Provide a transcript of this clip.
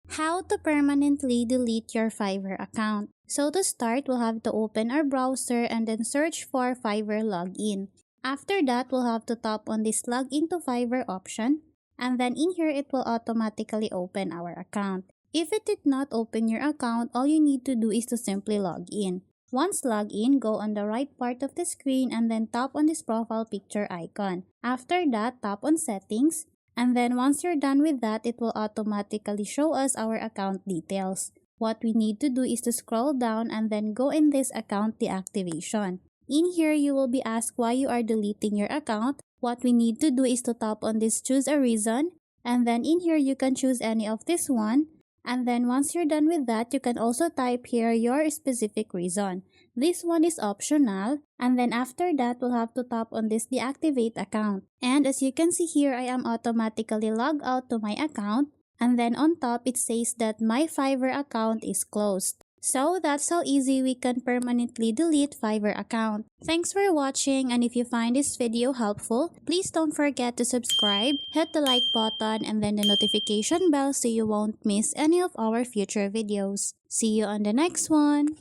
How to permanently delete your Fiverr account. So to start, we'll have to open our browser and then search for Fiverr login. After that, we'll have to tap on this login to Fiverr option, and then in here it will automatically open our account. If it did not open your account, all you need to do is to simply log in. Once logged in, go on the right part of the screen and then tap on this profile picture icon. After that, tap on settings. And then once you're done with that, it will automatically show us our account details. What we need to do is to scroll down and then go in this account deactivation. In here, you will be asked why you are deleting your account. What we need to do is to tap on this choose a reason. And then in here, you can choose any of this one. And then once you're done with that, you can also type here your specific reason. This one is optional. And then after that, we'll have to tap on this deactivate account. And as you can see here, I am automatically logged out to my account. And then on top, it says that my Fiverr account is closed. So that's how easy we can permanently delete Fiverr account. Thanks for watching, and if you find this video helpful, please don't forget to subscribe, hit the like button and then the notification bell so you won't miss any of our future videos. See you on the next one!